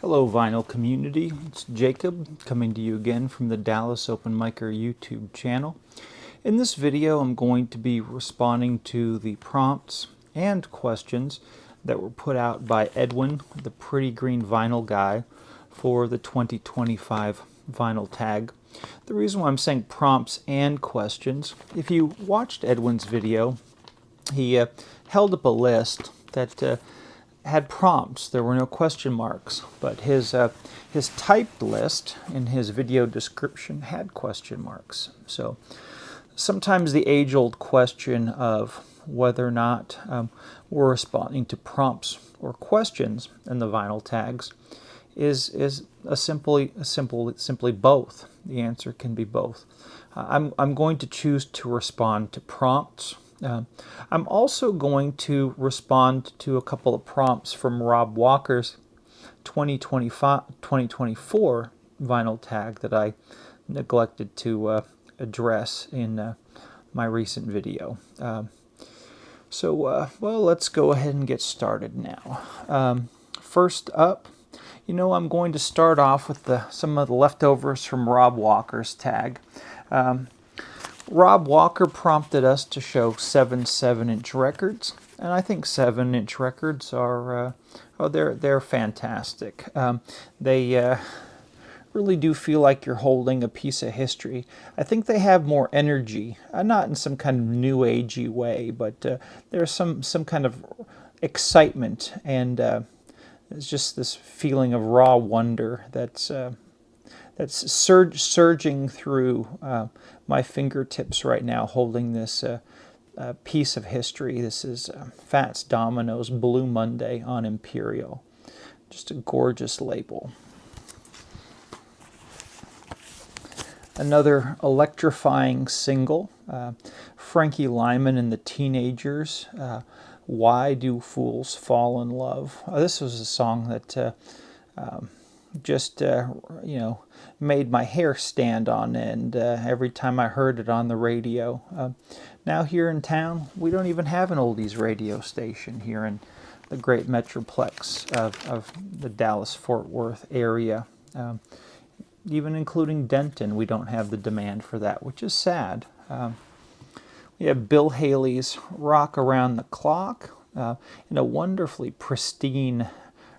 Hello vinyl community, it's Jacob coming to you again from the Dallas Open Micer YouTube channel. In this video I'm going to be responding to the prompts and questions that were put out by Edwin, the Pretty Green Vinyl Guy, for the 2025 vinyl tag. The reason why I'm saying prompts and questions, if you watched Edwin's video, he held up a list that had prompts. There were no question marks, but his typed list in his video description had question marks. So sometimes the age-old question of whether or not we're responding to prompts or questions in the vinyl tags is simply both. The answer can be both. I'm going to choose to respond to prompts. I'm also going to respond to a couple of prompts from Rob Walker's 2024 vinyl tag that I neglected to address in my recent video. Well, let's go ahead and get started now. First up, I'm going to start off with some of the leftovers from Rob Walker's tag. Rob Walker prompted us to show 7 7-inch records, and I think 7-inch records are they're fantastic. They really do feel like you're holding a piece of history. I think they have more energy, not in some kind of new agey way, but there's some kind of excitement, and it's just this feeling of raw wonder that's surging through my fingertips right now, holding this piece of history. This is Fats Domino's Blue Monday on Imperial. Just a gorgeous label. Another electrifying single, Frankie Lymon and the Teenagers, Why Do Fools Fall in Love? This was a song that just made my hair stand on end every time I heard it on the radio. Now here in town, we don't even have an oldies radio station here in the great metroplex of the Dallas-Fort Worth area. Even including Denton, we don't have the demand for that, which is sad. We have Bill Haley's Rock Around the Clock in a wonderfully pristine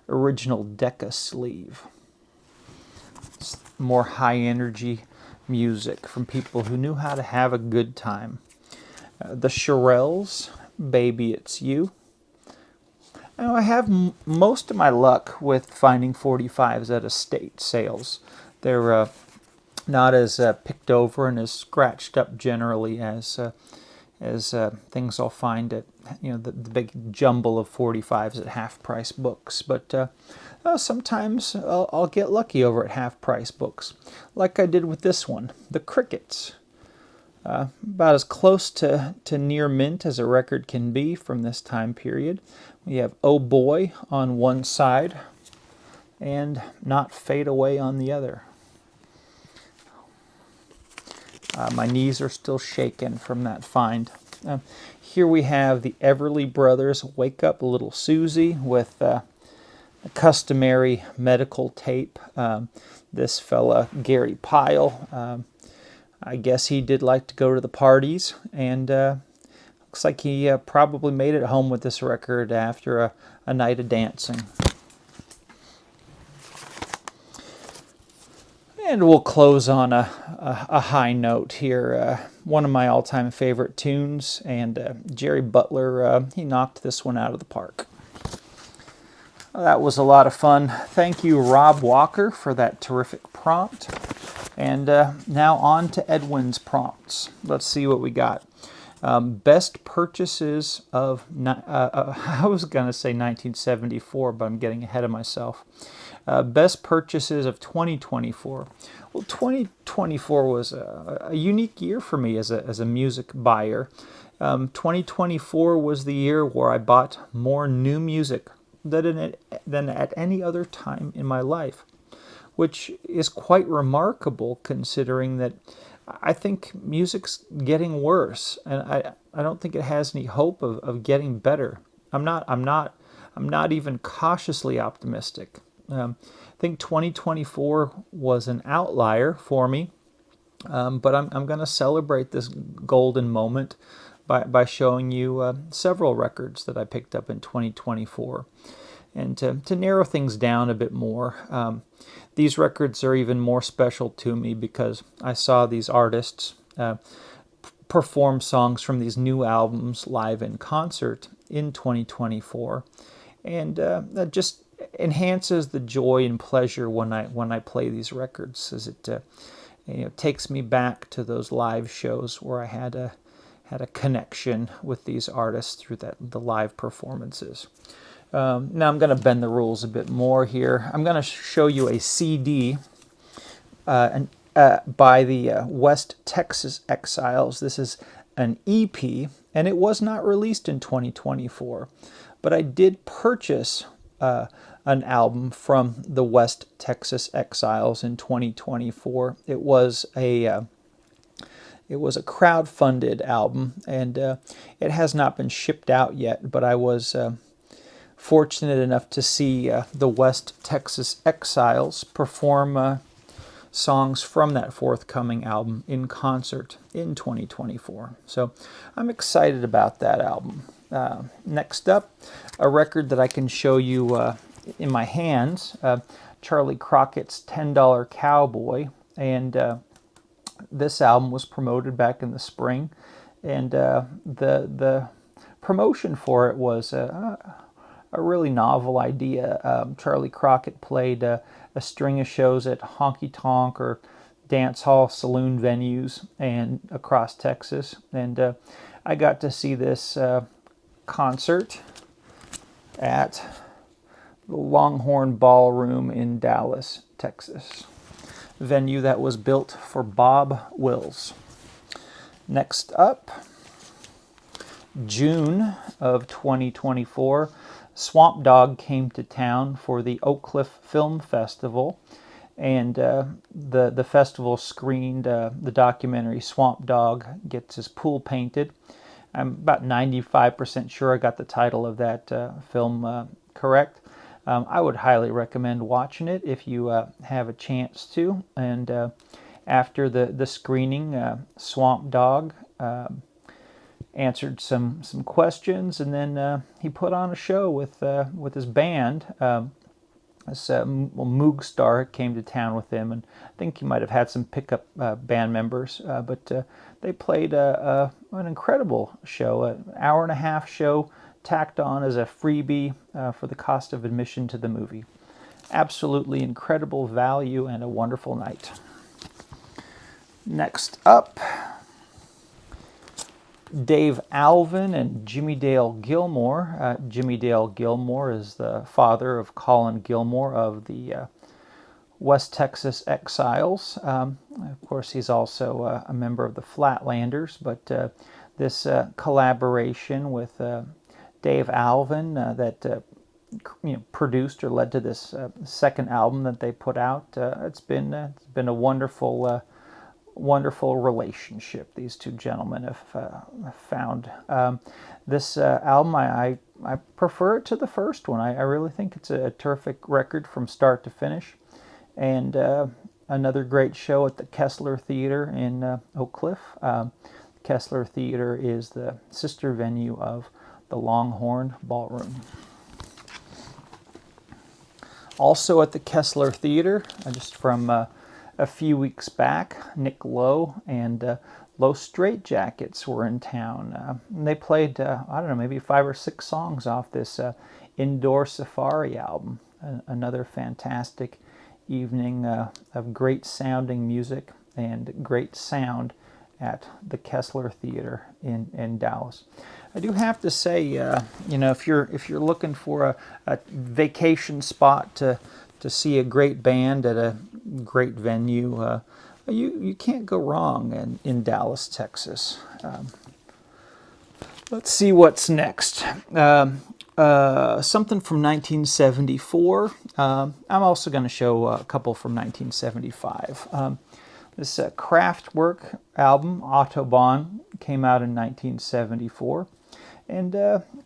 original Decca sleeve. It's more high energy music from people who knew how to have a good time. The Shirelles, Baby It's You. Now, I have most of my luck with finding 45s at estate sales. They're not as picked over and as scratched up generally as things I'll find at the big jumble of 45s at half-price books. But sometimes I'll get lucky over at half-price books, like I did with this one, The Crickets. About as close to near mint as a record can be from this time period. We have Oh Boy on one side and Not Fade Away on the other. My knees are still shaking from that find. Here we have the Everly Brothers, Wake Up Little Susie, with a customary medical tape. This fella, Gary Pyle, I guess he did like to go to the parties, and looks like he probably made it home with this record after a night of dancing. And we'll close on a high note here. One of my all-time favorite tunes, and Jerry Butler, he knocked this one out of the park. That was a lot of fun. Thank you, Rob Walker, for that terrific prompt. And now on to Edwin's prompts. Let's see what we got. Best purchases of, I was going to say 1974, but I'm getting ahead of myself. Best purchases of 2024. Well, 2024 was a unique year for me as a music buyer. 2024 was the year where I bought more new music than at any other time in my life, which is quite remarkable considering that I think music's getting worse, and I don't think it has any hope of getting better. I'm not even cautiously optimistic. I think 2024 was an outlier for me, but I'm going to celebrate this golden moment by showing you several records that I picked up in 2024. And to narrow things down a bit more, these records are even more special to me because I saw these artists perform songs from these new albums live in concert in 2024, and that just enhances the joy and pleasure when I play these records, as it takes me back to those live shows where I had a connection with these artists through the live performances. Now I'm going to bend the rules a bit more here. I'm going to show you a CD by the West Texas Exiles. This is an EP, and it was not released in 2024, but I did purchase an album from the West Texas Exiles in 2024. It was a crowd-funded album, and it has not been shipped out yet, but I was fortunate enough to see the West Texas Exiles perform songs from that forthcoming album in concert in 2024. So I'm excited about that album. Next up, a record that I can show you in my hands, Charlie Crockett's $10 Cowboy, and this album was promoted back in the spring, and the promotion for it was a really novel idea. Charlie Crockett played a string of shows at honky tonk or dance hall saloon venues and across Texas, and I got to see this concert at the Longhorn Ballroom in Dallas, Texas, venue that was built for Bob Wills. Next up, June of 2024, Swamp Dogg came to town for the Oak Cliff Film Festival, and the festival screened the documentary Swamp Dogg Gets His Pool Painted. I'm about 95% sure I got the title of that film correct. I would highly recommend watching it if you have a chance to. And after the screening, Swamp Dogg answered some questions, and then he put on a show with his band. Moog Star came to town with him, and I think he might have had some pickup band members, but they played an incredible show, an hour-and-a-half show tacked on as a freebie for the cost of admission to the movie. Absolutely incredible value and a wonderful night. Next up, Dave Alvin and Jimmie Dale Gilmore. Jimmie Dale Gilmore is the father of Colin Gilmore of the West Texas Exiles. Of course, he's also a member of the Flatlanders, but this collaboration with Dave Alvin that produced or led to this second album that they put out. It's been a wonderful relationship these two gentlemen have found. This album, I prefer it to the first one. I really think it's a terrific record from start to finish, and another great show at the Kessler Theater in Oak Cliff. Kessler Theater is the sister venue of the Longhorn Ballroom. Also at the Kessler Theater, just from a few weeks back, Nick Lowe and Low Straight Jackets were in town. And they played, maybe 5 or 6 songs off this Indoor Safari album. Another fantastic evening of great sounding music and great sound at the Kessler Theater in Dallas. I do have to say, if you're looking for a vacation spot to see a great band at a great venue, you can't go wrong in Dallas, Texas. Let's see what's next. Something from 1974. I'm also going to show a couple from 1975. This Kraftwerk album, Autobahn, came out in 1974. And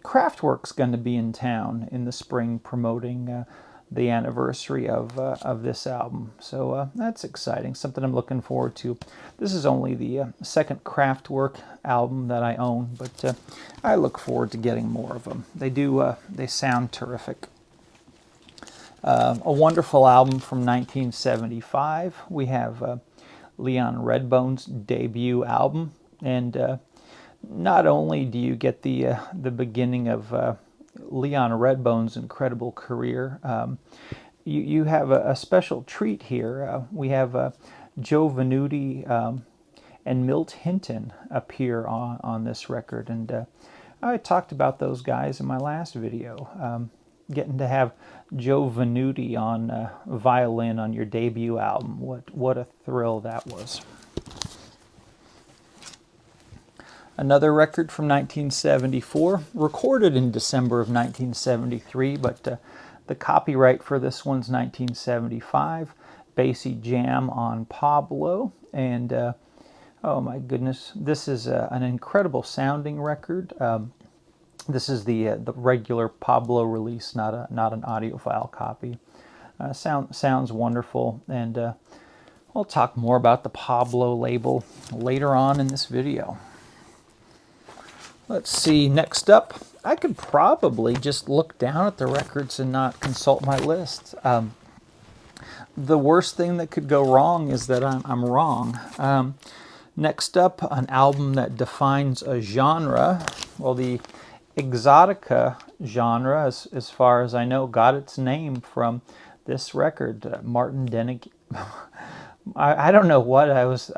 Kraftwerk's going to be in town in the spring promoting the anniversary of this album. So that's exciting, something I'm looking forward to. This is only the second Kraftwerk album that I own, but I look forward to getting more of them. They sound terrific. A wonderful album from 1975. We have Leon Redbone's debut album, and not only do you get the beginning of Leon Redbone's incredible career, you have a special treat here. We have Joe Venuti and Milt Hinton appear on this record, and I talked about those guys in my last video. Getting to have Joe Venuti on violin on your debut album, what a thrill that was. Another record from 1974, recorded in December of 1973, but the copyright for this one's 1975. Basie Jam on Pablo, and oh my goodness, this is an incredible sounding record. This is the regular Pablo release, not an audiophile copy. Sounds wonderful, and I'll talk more about the Pablo label later on in this video. Let's see, next up, I could probably just look down at the records and not consult my list. The worst thing that could go wrong is that I'm wrong. Next up, an album that defines a genre. Well, the exotica genre, as far as I know, got its name from this record, Martin Dennehy. I don't know what I was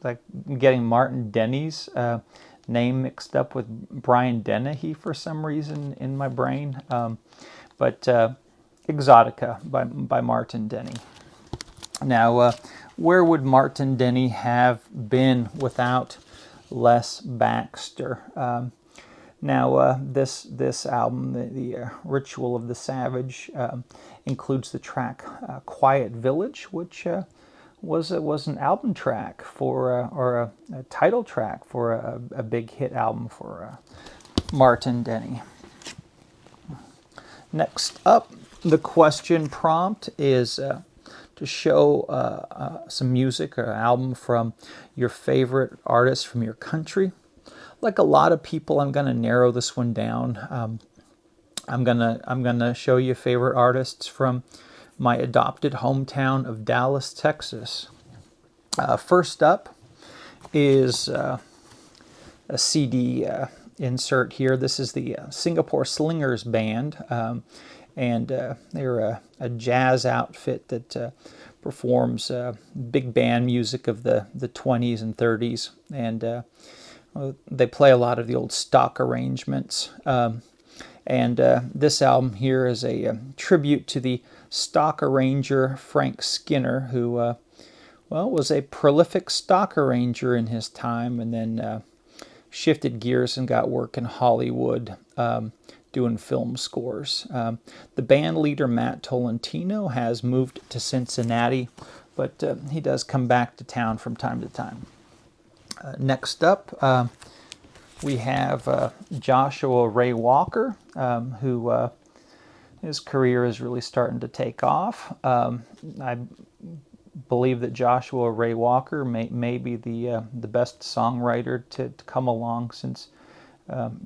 like getting Martin Denny's name mixed up with Brian Dennehy for some reason in my brain, but Exotica by Martin Denny. Now, where would Martin Denny have been without Les Baxter? Now, this album, the Ritual of the Savage, includes the track "Quiet Village," which was an album track for, or a title track for a big hit album for Martin Denny. Next up, the question prompt is to show some music or album from your favorite artist from your country. Like a lot of people, I'm going to narrow this one down. I'm gonna show you favorite artists from my adopted hometown of Dallas, Texas. First up is a CD insert here. This is the Singapore Slingers Band, and they're a jazz outfit that performs big band music of the 20s and 30s, and they play a lot of the old stock arrangements. And this album here is a tribute to the stock arranger Frank Skinner, who well, was a prolific stock arranger in his time, and then shifted gears and got work in Hollywood doing film scores. The band leader Matt Tolentino has moved to Cincinnati, but he does come back to town from time to time. Next up, we have Joshua Ray Walker, who his career is really starting to take off. I believe that Joshua Ray Walker may be the best songwriter to come along since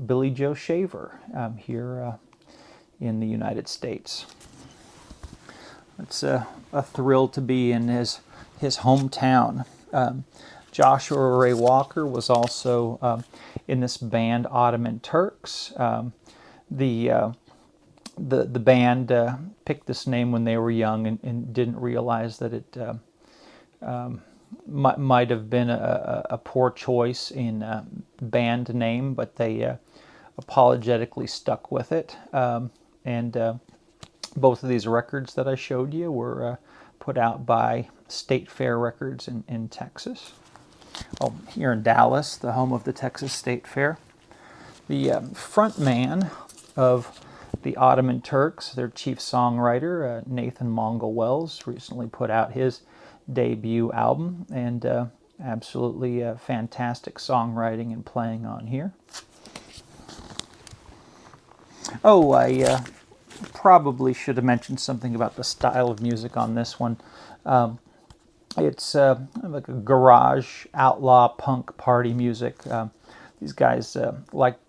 Billy Joe Shaver here in the United States. It's a thrill to be in his hometown. Joshua Ray Walker was also in this band Ottoman Turks. The band picked this name when they were young and didn't realize that it might have been a poor choice in band name, but they apologetically stuck with it. And both of these records that I showed you were put out by State Fair Records in Texas. Oh, here in Dallas, the home of the Texas State Fair. The front man of the Ottoman Turks, their chief songwriter, Nathan Mongol Wells, recently put out his debut album, and absolutely fantastic songwriting and playing on here. Oh, I probably should have mentioned something about the style of music on this one. It's like a garage outlaw punk party music. These guys like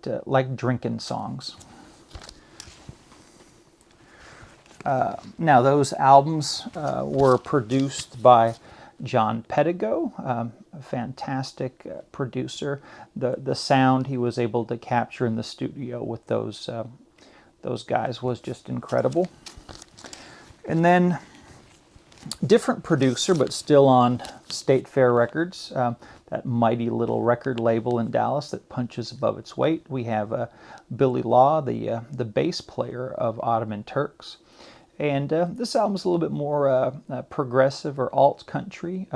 drinking songs. Now those albums were produced by John Pettigo, a fantastic producer. The sound he was able to capture in the studio with those guys was just incredible. And then, different producer, but still on State Fair Records, that mighty little record label in Dallas that punches above its weight. We have Billy Law, the bass player of Ottoman Turks. And this album's a little bit more progressive or alt country,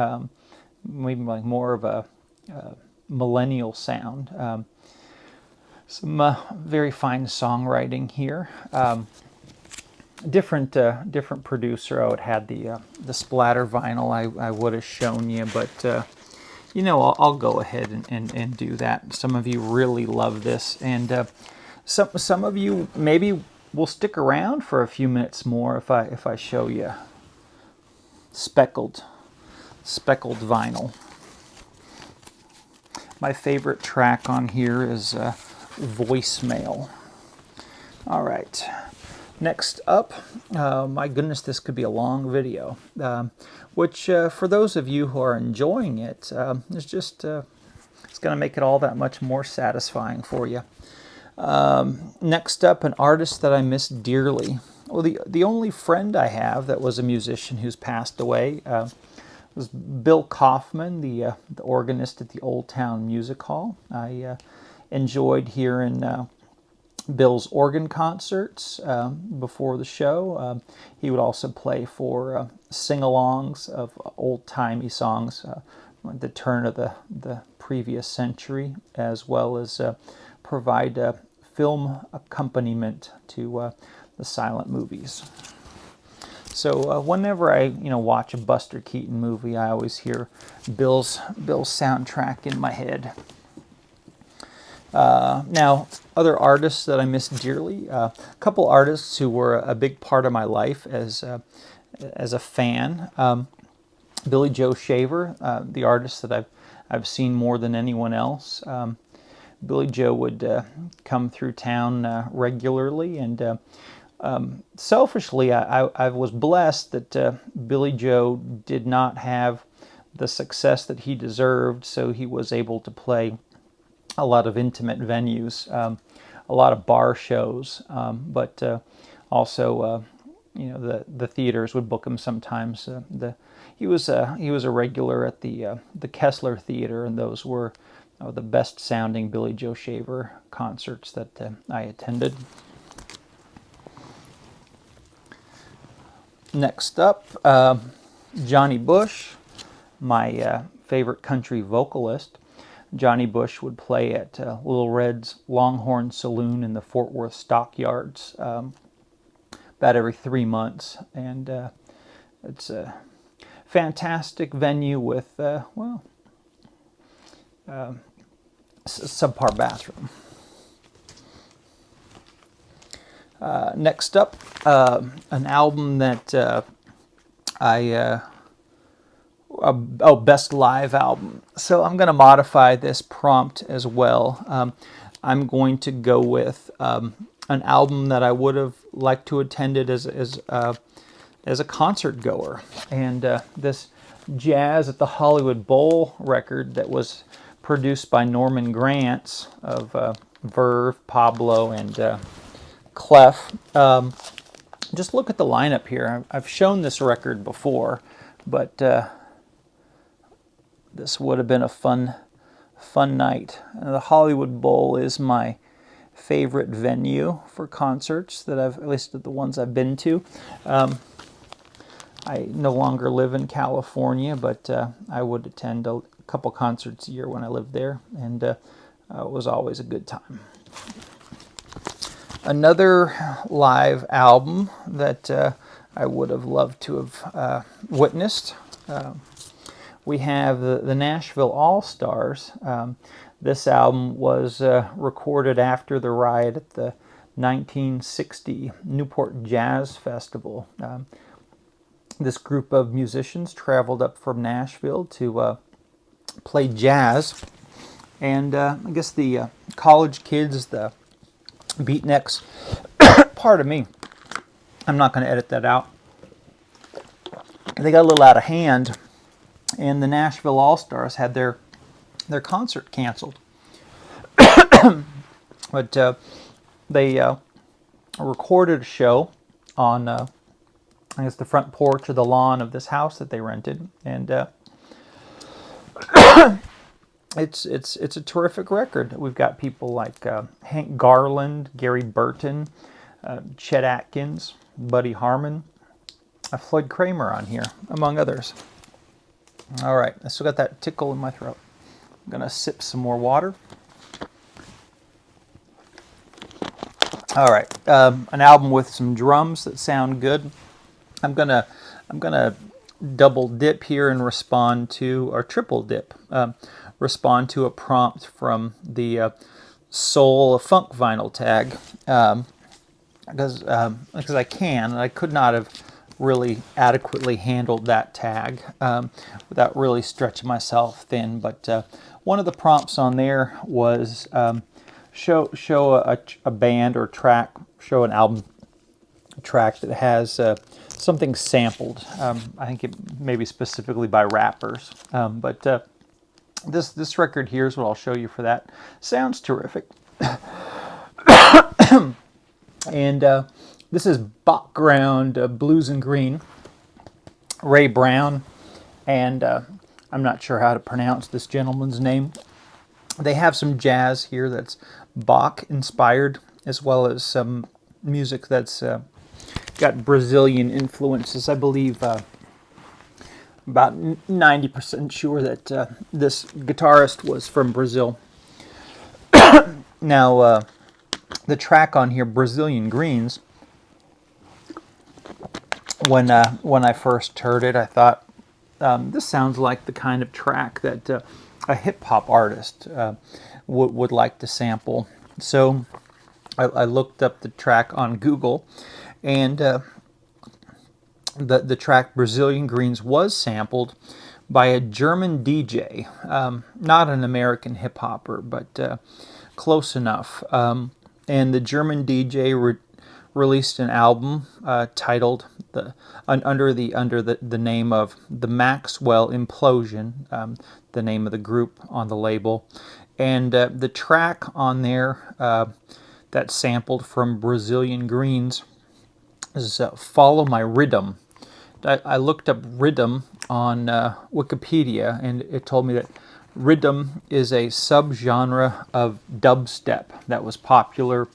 maybe like more of a millennial sound. Some very fine songwriting here. Different producer. Oh, it had the splatter vinyl I would have shown you, but you know, I'll go ahead and do that. Some of you really love this, and some of you maybe will stick around for a few minutes more if I show you speckled vinyl. My favorite track on here is Voicemail. All right. Next up, my goodness, this could be a long video, which for those of you who are enjoying it, it's just it's going to make it all that much more satisfying for you. Next up, an artist that I miss dearly. Well, the only friend I have that was a musician who's passed away was Bill Kaufman, the organist at the Old Town Music Hall. I enjoyed hearing Bill's organ concerts before the show. He would also play for sing-alongs of old-timey songs at the turn of the previous century, as well as provide film accompaniment to the silent movies. So whenever I watch a Buster Keaton movie, I always hear Bill's soundtrack in my head. Now, other artists that I miss dearly, a couple artists who were a big part of my life as a fan. Billy Joe Shaver, the artist that I've seen more than anyone else. Billy Joe would come through town regularly, and selfishly, I was blessed that Billy Joe did not have the success that he deserved, so he was able to play a lot of intimate venues, a lot of bar shows, but also the theaters would book him sometimes. He was a regular at the Kessler Theater, and those were the best sounding Billy Joe Shaver concerts that I attended. Next up, Johnny Bush, my favorite country vocalist. Johnny Bush would play at Little Red's Longhorn Saloon in the Fort Worth Stockyards about every 3 months, and it's a fantastic venue with subpar bathroom. Next up, an album that best live album. So I'm going to modify this prompt as well. I'm going to go with an album that I would have liked to attend it as a concert goer, and this Jazz at the Hollywood Bowl record that was produced by Norman Granz of Verve, Pablo, and Clef. Just look at the lineup here. I've shown this record before, but this would have been a fun night. The Hollywood Bowl is my favorite venue for concerts that at least the ones I've been to. I no longer live in California, but I would attend a couple concerts a year when I lived there, and it was always a good time. Another live album that I would have loved to have witnessed. We have the Nashville All-Stars. This album was recorded after the riot at the 1960 Newport Jazz Festival. This group of musicians traveled up from Nashville to play jazz, and I guess the college kids, the beatniks, pardon me, I'm not going to edit that out. They got a little out of hand, and the Nashville All-Stars had their concert canceled. But they recorded a show on, I guess, the front porch or the lawn of this house that they rented, and it's a terrific record. We've got people like Hank Garland, Gary Burton, Chet Atkins, Buddy Harman, Floyd Kramer on here, among others. All right, I still got that tickle in my throat. I'm gonna sip some more water. All right, an album with some drums that sound good. I'm gonna double dip here and respond to, or triple dip, respond to a prompt from the Soul of Funk vinyl tag, because I can. I could not have really adequately handled that tag without really stretching myself thin. But one of the prompts on there was show a band or track, show an album track that has something sampled. I think it maybe specifically by rappers. But this record here is what I'll show you for that. Sounds terrific. And this is Background Blues and Green, Ray Brown, and I'm not sure how to pronounce this gentleman's name. They have some jazz here that's Bach inspired, as well as some music that's got Brazilian influences. I believe about 90% sure that this guitarist was from Brazil. Now, the track on here, Brazilian Greens, when I first heard it, I thought, this sounds like the kind of track that a hip-hop artist would like to sample. So I looked up the track on Google, and the track Brazilian Greens was sampled by a German DJ, not an American hip-hopper, but close enough. And the German DJ released an album titled under the name of The Maxwell Implosion, the name of the group on the label. And the track on there that's sampled from Brazilian Greens is Follow My Rhythm. I looked up rhythm on Wikipedia, and it told me that rhythm is a subgenre of dubstep that was popular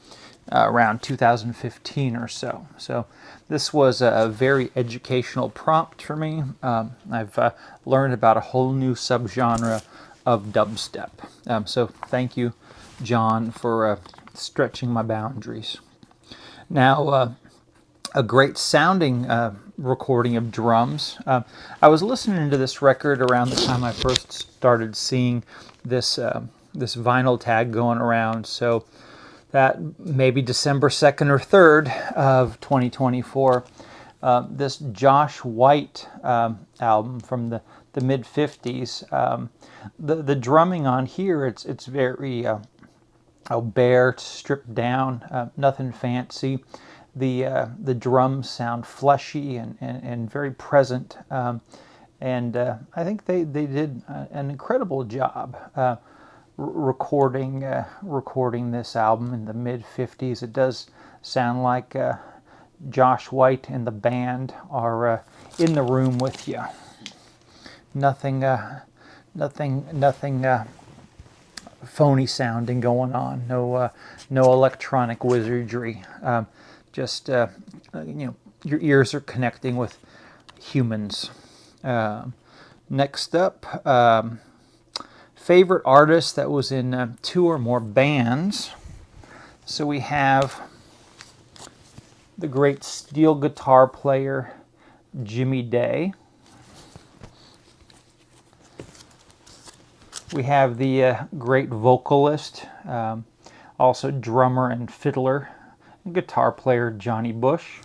around 2015 or so. So this was a very educational prompt for me. I've learned about a whole new subgenre of dubstep. So thank you, John, for stretching my boundaries. Now, a great sounding recording of drums. I was listening to this record around the time I first started seeing this vinyl tag going around. So that maybe December 2nd or 3rd of 2024. This Josh White album from the mid-50s. The drumming on here, it's very bare, stripped down, nothing fancy. The drums sound fleshy and very present, and I think they did an incredible job recording this album in the mid-50s. It does sound like Josh White and the band are in the room with you. Nothing phony sounding going on. No electronic wizardry. Just your ears are connecting with humans. Next up, favorite artist that was in 2 or more bands. So we have the great steel guitar player Jimmy Day. We have the great vocalist, also drummer and fiddler, guitar player Johnny Bush.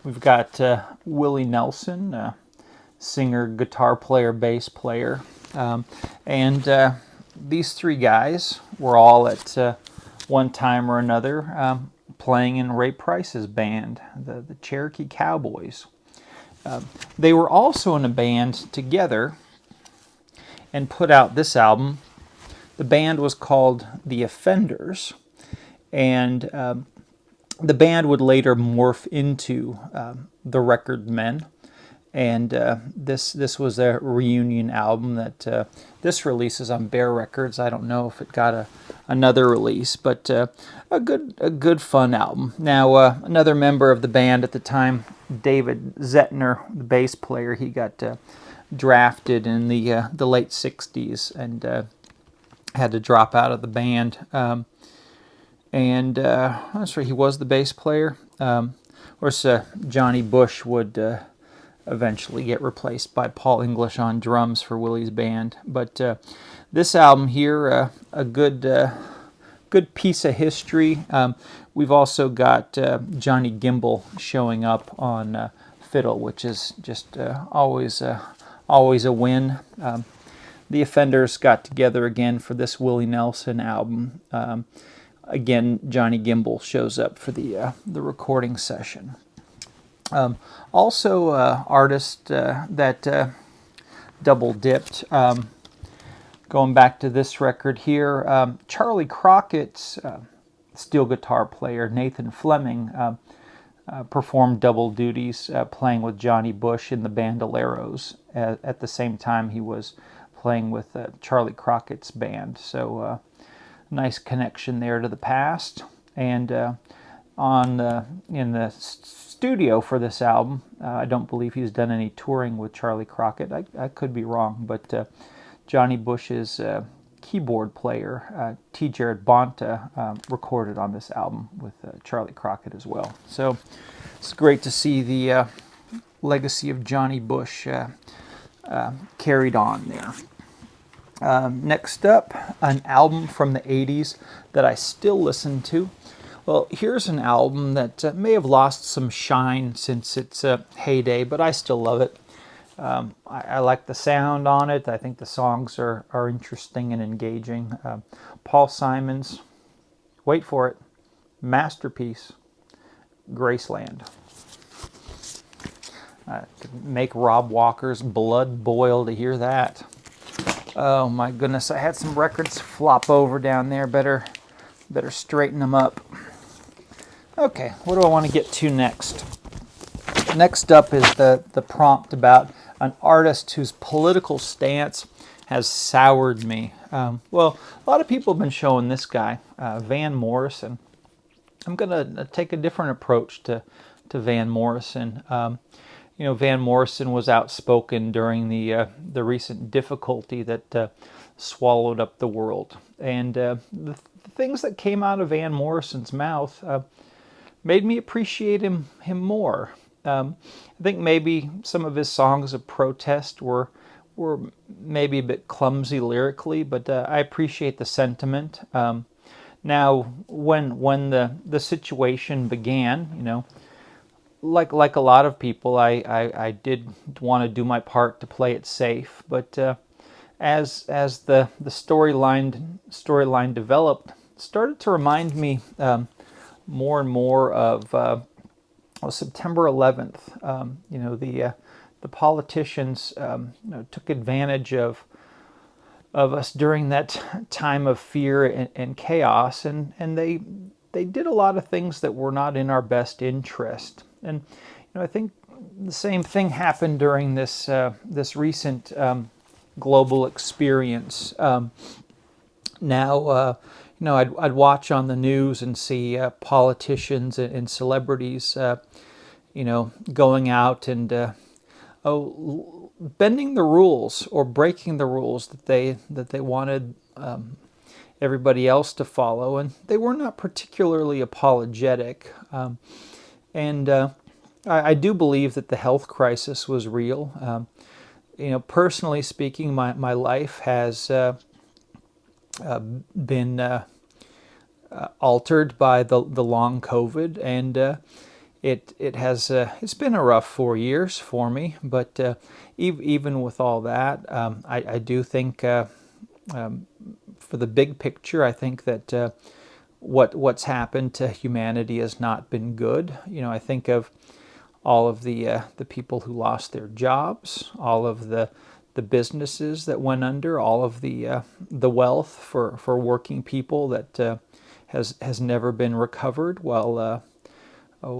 We've got Willie Nelson, singer, guitar player, bass player. And these three guys were all at one time or another playing in Ray Price's band, the Cherokee Cowboys. They were also in a band together and put out this album. The band was called The Offenders, and the band would later morph into the Record Men. And this was a reunion album that this releases on Bear Records. I don't know if it got another release, but a good fun album. Now another member of the band at the time, David Zettner, the bass player, he got drafted in the late '60s and had to drop out of the band. I'm not sure he was the bass player. Of course, Johnny Bush would eventually get replaced by Paul English on drums for Willie's band. But this album here, a good piece of history. We've also got Johnny Gimbel showing up on fiddle, which is just always a win. The Offenders got together again for this Willie Nelson album. Again, Johnny Gimbel shows up for the recording session. Also, artist that double dipped. Going back to this record here, Charlie Crockett's steel guitar player Nathan Fleming performed double duties, playing with Johnny Bush in the Bandoleros at the same time he was playing with Charlie Crockett's band. So, nice connection there to the past. And in the studio for this album, I don't believe he's done any touring with Charlie Crockett. I could be wrong, but Johnny Bush's keyboard player, T. Jared Bonta, recorded on this album with Charlie Crockett as well. So it's great to see the legacy of Johnny Bush carried on there. Next up, an album from the 80s that I still listen to. Well, here's an album that may have lost some shine since its heyday, but I still love it. I like the sound on it. I think the songs are interesting and engaging. Paul Simon's, wait for it, masterpiece, Graceland. Could make Rob Walker's blood boil to hear that. Oh my goodness, I had some records flop over down there. Better straighten them up. Okay, what do I want to get to next? Next up is the prompt about an artist whose political stance has soured me. Well, a lot of people have been showing this guy, Van Morrison. I'm going to take a different approach to Van Morrison. Van Morrison was outspoken during the recent difficulty that swallowed up the world. And the things that came out of Van Morrison's mouth made me appreciate him more. I think maybe some of his songs of protest were maybe a bit clumsy lyrically, but I appreciate the sentiment. Now, when the situation began, like a lot of people, I did want to do my part to play it safe. But as the storyline developed, it started to remind me more and more of September 11th. The politicians took advantage of us during that time of fear and chaos, and they did a lot of things that were not in our best interest. And I think the same thing happened during this recent global experience. Now, I'd watch on the news and see politicians and celebrities, going out and bending the rules or breaking the rules that they wanted everybody else to follow, and they were not particularly apologetic. And I do believe that the health crisis was real. Personally speaking, my life has been altered by the long COVID, and it has it's been a rough 4 years for me. But even with all that, I do think for the big picture, I think that what's happened to humanity has not been good. I think of all of the people who lost their jobs, all of the businesses that went under, all of the wealth for working people that has never been recovered. While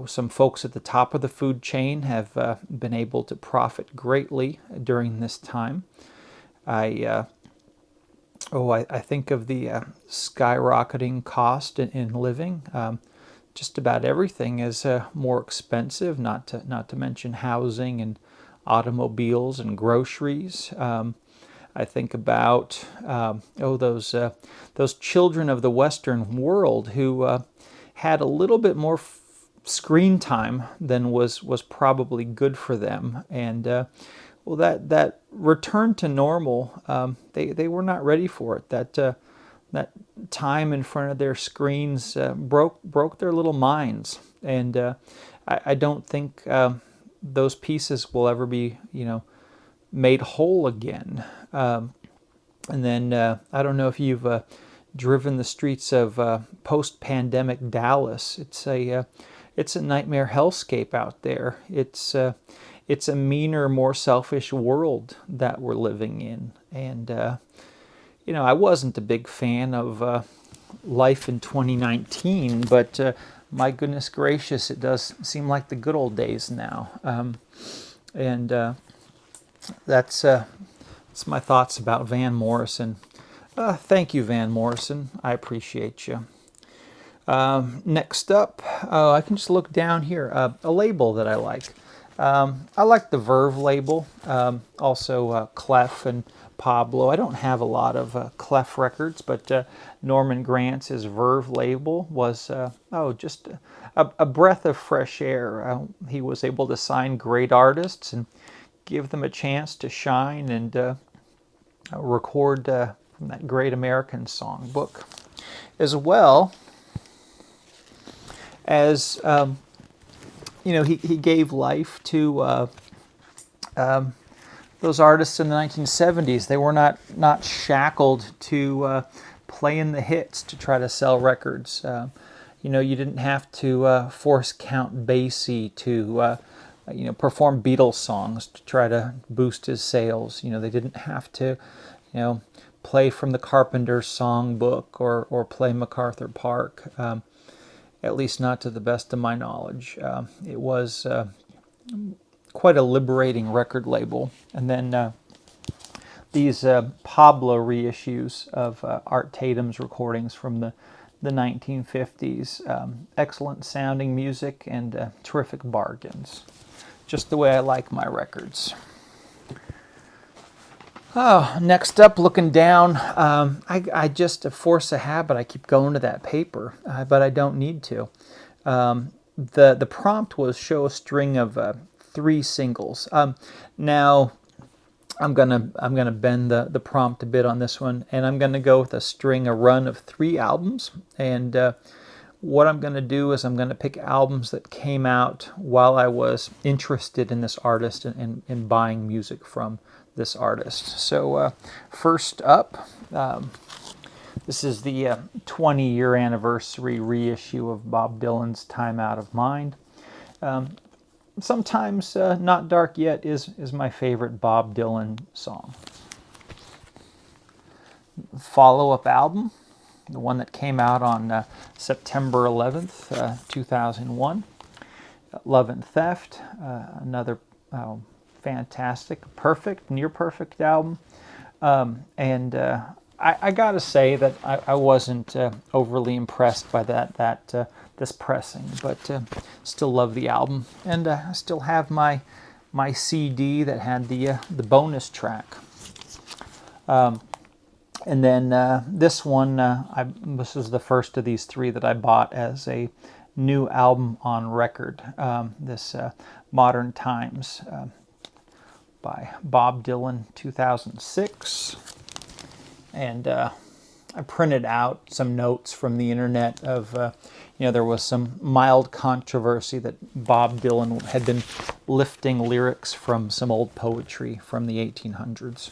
some folks at the top of the food chain have been able to profit greatly during this time. I think of the skyrocketing cost in living. Just about everything is more expensive. Not to mention housing and automobiles and groceries. I think about those children of the Western world who had a little bit more screen time than was probably good for them, and that return to normal, they were not ready for it. That time in front of their screens broke their little minds, and I don't think those pieces will ever be made whole again. And then I don't know if you've driven the streets of post-pandemic Dallas. It's a nightmare hellscape out there. It's a meaner, more selfish world that we're living in. And I wasn't a big fan of life in 2019, but my goodness gracious, it does seem like the good old days now. And that's my thoughts about Van Morrison. Thank you, Van Morrison. I appreciate you. Next up, I can just look down here. A label that I like. I like the Verve label. Also Clef and Pablo. I don't have a lot of Clef records, but Norman Grantz's Verve label was just a breath of fresh air. He was able to sign great artists and give them a chance to shine and record from that great American songbook, as well as he gave life to those artists in the 1970s. They were not shackled to playing the hits to try to sell records. You didn't have to force Count Basie to perform Beatles songs to try to boost his sales. They didn't have to play from the Carpenters songbook or play MacArthur Park. At least not to the best of my knowledge. It was quite a liberating record label. And then these Pablo reissues of Art Tatum's recordings from the 1950s. Excellent sounding music and terrific bargains. Just the way I like my records. Oh, next up, looking down, I just force a habit. I keep going to that paper, but I don't need to. The prompt was show a string of 3 singles. Now, I'm gonna bend the prompt a bit on this one, and I'm gonna go with a run of 3 albums. And what I'm gonna do is I'm gonna pick albums that came out while I was interested in this artist and buying music from this artist. So first up, this is the 20-year anniversary reissue of Bob Dylan's Time Out of Mind. Sometimes Not Dark Yet is my favorite Bob Dylan song. Follow-up album, the one that came out on September 11th, 2001, Love and Theft, another fantastic, perfect, near perfect album. And I gotta say that I wasn't overly impressed by this pressing, but still love the album, and I still have my CD that had the bonus track. And then this one, this was the first of these 3 that I bought as a new album on record. This Modern Times by Bob Dylan, 2006. And I printed out some notes from the internet of, there was some mild controversy that Bob Dylan had been lifting lyrics from some old poetry from the 1800s.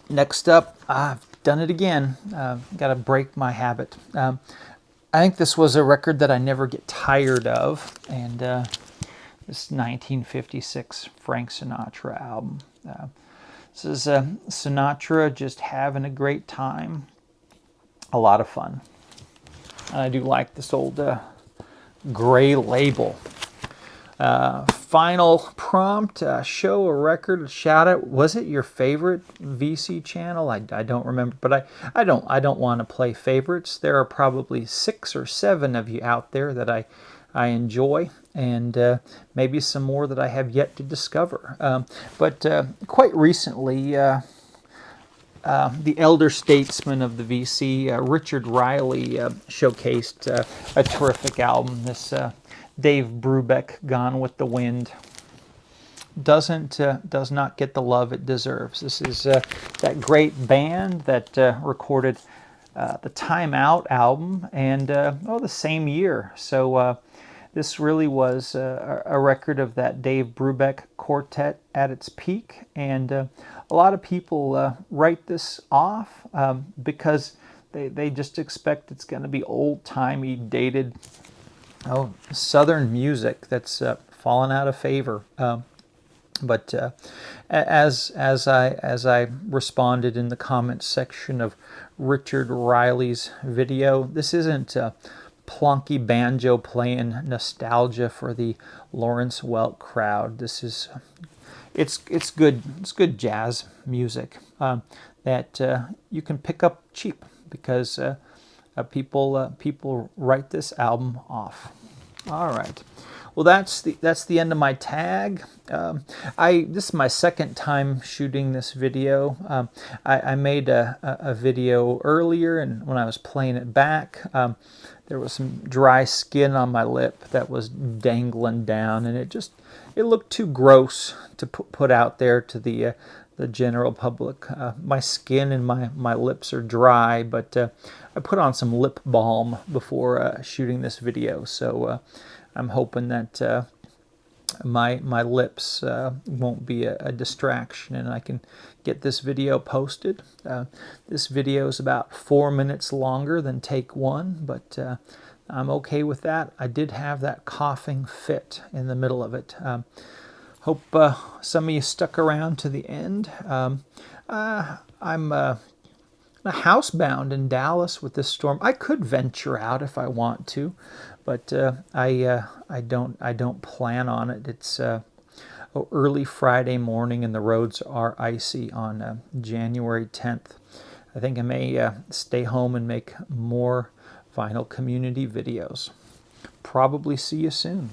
Next up, I've done it again. Got to break my habit. I think this was a record that I never get tired of, and this 1956 Frank Sinatra album. This is Sinatra just having a great time. A lot of fun. I do like this old gray label. Final prompt, show a record, shout out. Was it your favorite VC channel? I don't remember, but I don't want to play favorites. There are probably 6 or 7 of you out there that I enjoy, and maybe some more that I have yet to discover. But quite recently, the elder statesman of the VC, Richard Riley, showcased a terrific album. This Dave Brubeck, Gone with the Wind, does not get the love it deserves. This is that great band that recorded the Time Out album, and the same year. So this really was a record of that Dave Brubeck quartet at its peak, and a lot of people write this off because they just expect it's going to be old-timey, dated, Southern music that's fallen out of favor. But as I responded in the comments section of Richard Riley's video, this isn't plonky banjo playing nostalgia for the Lawrence Welk crowd. This is it's good jazz music that you can pick up cheap because people write this album off. All right. Well, that's the end of my tag. This is my second time shooting this video. I made a video earlier, and when I was playing it back, there was some dry skin on my lip that was dangling down, and it looked too gross to put out there to the general public. My skin and my lips are dry, but I put on some lip balm before shooting this video, so I'm hoping that my lips won't be a distraction, and I can get this video posted. This video is about 4 minutes longer than take one, but I'm okay with that. I did have that coughing fit in the middle of it. Hope some of you stuck around to the end. I'm housebound in Dallas with this storm. I could venture out if I want to, but I don't plan on it. It's early Friday morning, and the roads are icy on January 10th. I think I may stay home and make more Vinyl Community videos. Probably see you soon.